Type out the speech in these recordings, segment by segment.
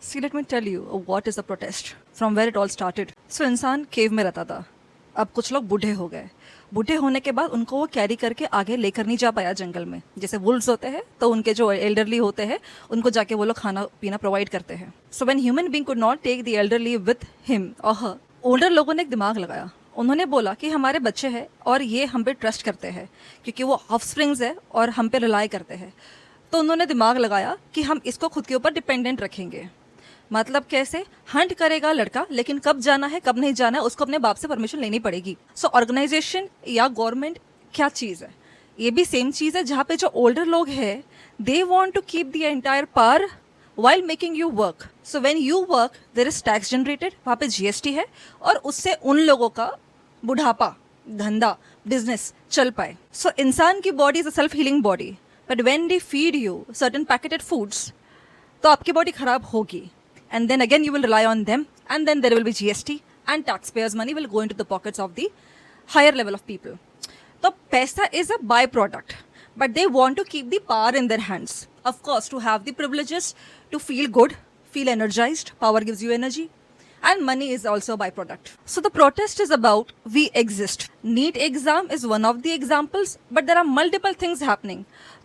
See, let me tell you what is a protest, from where it all started. So इंसान केव में रहता था. अब कुछ लोग बूढ़े हो गए. बूढ़े होने के बाद उनको वो कैरी करके आगे लेकर नहीं जा पाया जंगल में. जैसे वुल्व्स होते हैं तो उनके जो एल्डरली होते हैं उनको जाके वो लोग खाना पीना प्रोवाइड करते हैं. So when human being could not take the elderly with him और हर, ओल्डर लोगों ने एक दिमाग लगाया. उन्होंने बोला कि हमारे बच्चे हैं और ये हम पे ट्रस्ट करते हैं क्योंकि वो ऑफस्प्रिंग्स है और हम पे रिलाई करते हैं. तो उन्होंने दिमाग लगाया कि हम इसको खुद के ऊपर डिपेंडेंट रखेंगे. मतलब कैसे? हंट करेगा लड़का, लेकिन कब जाना है कब नहीं जाना है उसको अपने बाप से परमिशन लेनी पड़ेगी. सो ऑर्गेनाइजेशन या गवर्नमेंट क्या चीज़ है? ये भी सेम चीज़ है जहाँ पे जो ओल्डर लोग हैं they want to keep the entire power while making you work. So when you work, there is tax generated, वहाँ पे GST है और उससे उन लोगों का बुढ़ापा, धंधा, बिजनेस चल पाए. सो इंसान की body is a self healing body, but when they feed you certain packeted foods तो आपकी बॉडी खराब होगी. And then again you will rely on them and then there will be GST and tax payers money will go into the pockets of the higher level of people. तो पैसा is a by product, but they want to keep the power in their hands. Of course, to have the privileges, to feel good, feel energized. Power gives you energy. And money is also a byproduct. So the protest is about we exist. NEET exam is one of the examples, but there are multiple things happening.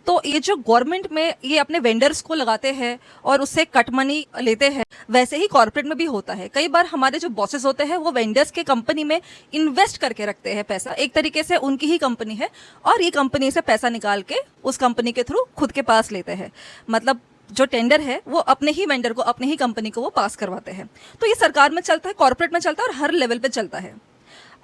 तो ये जो government में ये अपने vendors को लगाते हैं और उससे कट मनी लेते हैं, वैसे ही कॉर्पोरेट में भी होता है. कई बार हमारे जो बॉसेस होते हैं वो वेंडर्स के कंपनी में इन्वेस्ट करके रखते हैं पैसा. एक तरीके से उनकी ही कंपनी है और ये कंपनी से पैसा निकाल के उस कंपनी के थ्रू खुद के पास लेते हैं. मतलब जो टेंडर है वो अपने ही वेंडर को, अपने ही कंपनी को वो पास करवाते हैं. तो ये सरकार में चलता है, कॉर्पोरेट में चलता है और हर लेवल पे चलता है.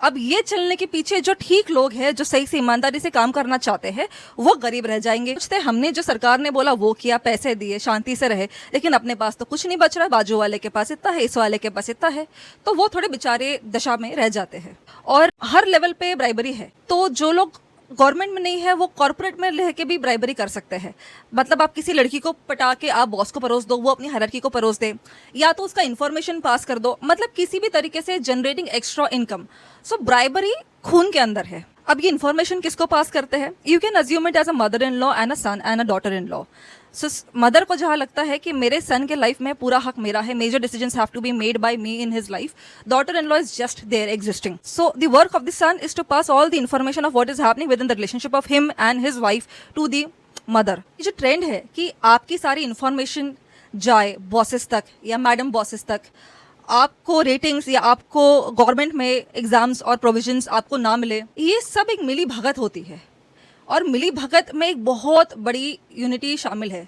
अब ये चलने के पीछे जो ठीक लोग हैं, जो सही से ईमानदारी से काम करना चाहते हैं, वो गरीब रह जाएंगे. सोचते हमने जो सरकार ने बोला वो किया, पैसे दिए, शांति से रहे, लेकिन अपने पास तो कुछ नहीं बच रहा. बाजू वाले के पास इतना है, इस वाले के पास इतना है, तो वो थोड़े बेचारे दशा में रह जाते हैं. और हर लेवल पे ब्राइबरी है. तो जो लोग गवर्नमेंट में नहीं है वो कॉर्पोरेट में रह के भी ब्राइबरी कर सकते हैं. मतलब आप किसी लड़की को पटा के आप बॉस को परोस दो, वो अपनी हायरार्की को परोस दे, या तो उसका इन्फॉर्मेशन पास कर दो. मतलब किसी भी तरीके से जनरेटिंग एक्स्ट्रा इनकम. सो ब्राइबरी खून के अंदर है. अब ये इन्फॉर्मेशन किसको पास करते हैं? You can assume it as a mother in law and a son and a daughter in law. So mother को जहाँ लगता है कि मेरे सन के लाइफ में पूरा हक मेरा है, major decisions have to be made by me in his life. Daughter in law is just there existing. So the work of the son is to pass all the information of what is happening with in the relationship of him and his wife to the mother. ये जो trend है कि आपकी सारी information जाए bosses तक या madam bosses तक, आपको रेटिंग्स या आपको गवर्नमेंट में एग्जाम्स और प्रोविजंस आपको ना मिले, ये सब एक मिली भगत होती है. और मिली भगत में एक बहुत बड़ी यूनिटी शामिल है.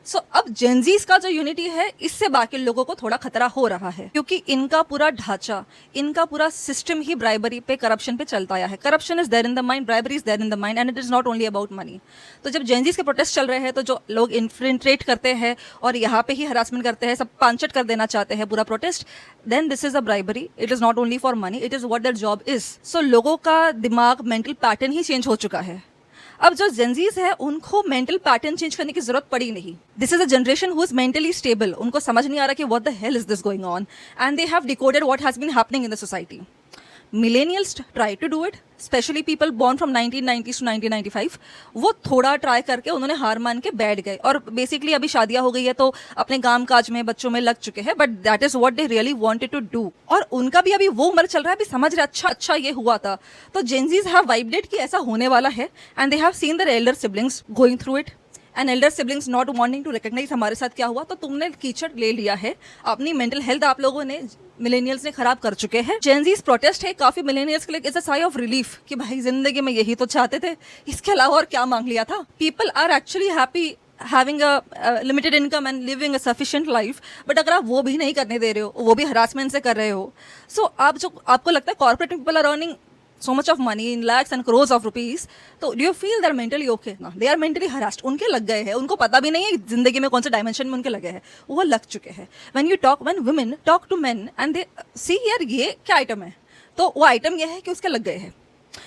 सो अब जेनजीज का जो यूनिटी है इससे बाकी लोगों को थोड़ा खतरा हो रहा है क्योंकि इनका पूरा ढांचा, इनका पूरा सिस्टम ही ब्राइबरी पे, करप्शन पे चलता आया है. Corruption is there in the mind, bribery is there in the mind and it is not only about money. तो जब जेनजीज के प्रोटेस्ट चल रहे हैं तो जो लोग इन्फिल्ट्रेट करते हैं और यहाँ पे ही हरासमेंट करते हैं, सब पांचट कर देना चाहते हैं पूरा protest, then this is a bribery. It is not only for money, it is what their job is. So लोगों का दिमाग, मेंटल पैटर्न ही चेंज हो चुका है. अब जो जेनजीज है उनको मेंटल पैटर्न चेंज करने की जरूरत पड़ी नहीं. This is a generation who is mentally stable. उनको समझ नहीं आ रहा कि what the hell is this going on and they have decoded what has been happening in the society. Millennials try to do it, specially people born from 1990s to 1995. वो थोड़ा try करके उन्होंने हार मान के बैठ गए और बेसिकली अभी शादियां हो गई है तो अपने काम काज में बच्चों में लग चुके हैं. But that is what they really wanted to do. और उनका भी अभी वो उम्र चल रहा है, अभी समझ रहे अच्छा ये हुआ था. तो जेनजीज हैव वाइब्ड कि ऐसा होने वाला है and they have seen their elder siblings going through it and elder siblings not wanting to recognise हमारे साथ क्या हुआ. तो तुमने कीचड़ ले लिया है, अपनी मेंटल हेल्थ आप लोगों ने, मिलेनियल्स ने खराब कर चुके हैं. जेनजीज प्रोटेस्ट है काफी मिलेनियल्स के लिए it's a sigh of relief कि भाई जिंदगी में यही तो चाहते थे, इसके अलावा और क्या मांग लिया था. People are actually happy having a limited income and living a sufficient life. But अगर आप वो भी नहीं करने दे रहे हो, वो भी हरासमेंट से कर रहे हो, सो आप जो आपको लगता है corporate people are earning so much of money in lakhs and crores of rupees, तो do you feel they're mentally okay? No, they are mentally harassed. उनके लग गए हैं, उनको पता भी नहीं है जिंदगी में कौन से डायमेंशन में उनके लगे हैं, वो लग चुके हैं. when women talk to men and they see यार ये क्या आइटम है, तो वो आइटम ये है कि उसके लग गए हैं.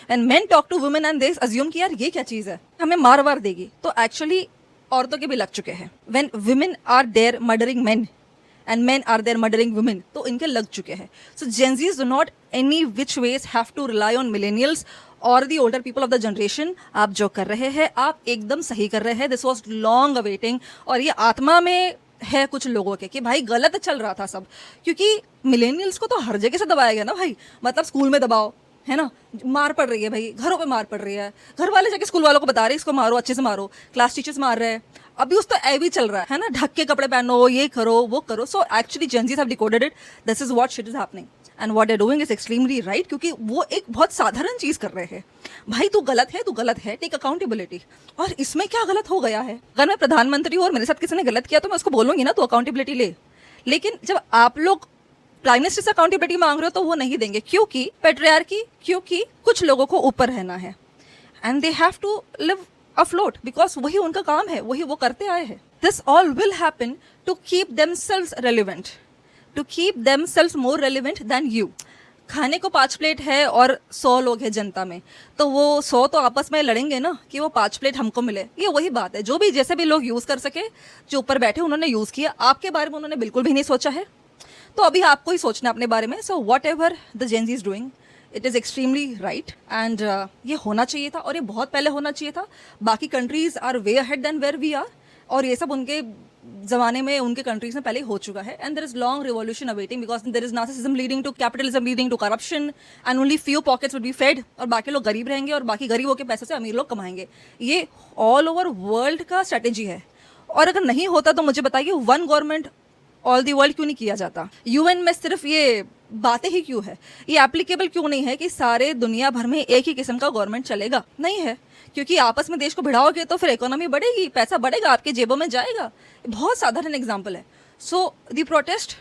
and men talk to women and they assume कि यार ये क्या चीज़ है, हमें मार वार देगी, तो एक्चुअली औरतों के भी लग चुके हैं. when women are there murdering men and men are there murdering women, तो इनके लग चुके हैं. So Gen Zs do not any which ways have to rely on millennials or the older people of the generation. आप जो कर रहे हैं आप एकदम सही कर रहे हैं. This was long awaiting और ये आत्मा में है कुछ लोगों के कि भाई गलत चल रहा था सब, क्योंकि मिलेनियल्स को तो हर जगह से दबाया गया ना भाई। मतलब स्कूल में दबाओ, है ना, मार पड़ रही है भाई, घरों पे मार पड़ रही है, घर वाले जाके स्कूल वालों को बता रहे हैं इसको मारो, अच्छे से मारो, क्लास टीचर्स मार रहे हैं, अभी उस तो ए भी चल रहा है ना, ढक के कपड़े पहनो, ये करो वो करो। So actually Gen Zs have decoded it, this is what shit is happening and what they doing is extremely right, क्योंकि वो एक बहुत साधारण चीज कर रहे हैं। भाई तू गलत है, तू गलत है, टेक अकाउंटेबिलिटी। और इसमें क्या गलत हो गया है? अगर मैं प्रधानमंत्री हूँ और मेरे साथ किसी ने गलत किया तो मैं उसको बोलूंगी ना, तू अकाउंटेबिलिटी ले। लेकिन जब आप लोग प्राइम मिनिस्टर से अकाउंटेबिलिटी मांग रहे हो तो वो नहीं देंगे, क्योंकि पेट्रियार्की, क्योंकि कुछ लोगों को ऊपर रहना है and they have to live afloat because वही उनका काम है, वही वो करते आए हैं। This all will happen to keep themselves relevant, to keep themselves more relevant than you. खाने को 5 प्लेट है और 100 लोग हैं जनता में, तो वो 100 तो आपस में लड़ेंगे ना कि वो 5 प्लेट हमको मिले। ये वही बात है, जो भी जैसे भी लोग यूज़ कर सके, जो ऊपर बैठे उन्होंने यूज़ किया, आपके बारे में उन्होंने बिल्कुल भी नहीं सोचा है, तो अभी आपको ही सोचना अपने बारे में। So whatever the Gen Z is doing, it is extremely right and ये होना चाहिए था और ये बहुत पहले होना चाहिए था। बाकी countries are way ahead than where we are, और ये सब उनके ज़माने में उनके कंट्रीज में पहले ही हो चुका है। And there is long revolution awaiting because there is narcissism leading to capitalism, leading to corruption and only few pockets would be fed, और बाकी लोग गरीब रहेंगे और बाकी गरीबों के पैसे से अमीर लोग कमाएंगे। ये ऑल ओवर वर्ल्ड का स्ट्रेटेजी है, और अगर नहीं होता तो मुझे बताइए one government all the world क्यों नहीं किया जाता? यूएन में सिर्फ ये बातें ही क्यों है? ये एप्लीकेबल क्यों नहीं है कि सारे दुनिया भर में एक ही किस्म का गवर्नमेंट चलेगा? नहीं है, क्योंकि आपस में देश को भिड़ाओगे तो फिर इकोनॉमी बढ़ेगी, पैसा बढ़ेगा, आपके जेबों में जाएगा। बहुत साधारण एग्जाम्पल है। So the protest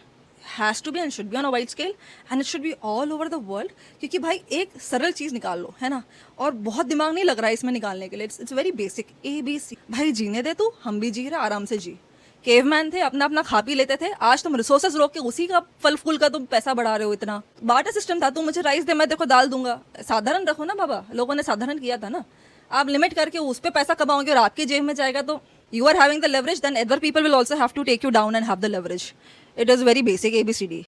has to be and should be on a wide scale and it should be all over the world, क्योंकि भाई एक सरल चीज़ निकाल लो, है ना, और बहुत दिमाग नहीं लग रहा है इसमें निकालने के लिए। It's very basic, ABC। भाई जीने दे तू, हम भी जी रहे, आराम से जी। केवमैन थे, अपना अपना खा पी लेते थे, आज तुम रिसोर्सेज रोक के उसी का फल फूल का तुम पैसा बढ़ा रहे हो। इतना बार्टर सिस्टम था, तू मुझे राइस दे, मैं देखो दाल दूंगा। साधारण रखो ना बाबा, लोगों ने साधारण किया था ना। आप लिमिट करके उस पे पैसा कमाओगे और आपकी जेब में जाएगा, तो you are having the leverage, then other people will also have to take you down and have the leverage. It is very basic ABCD।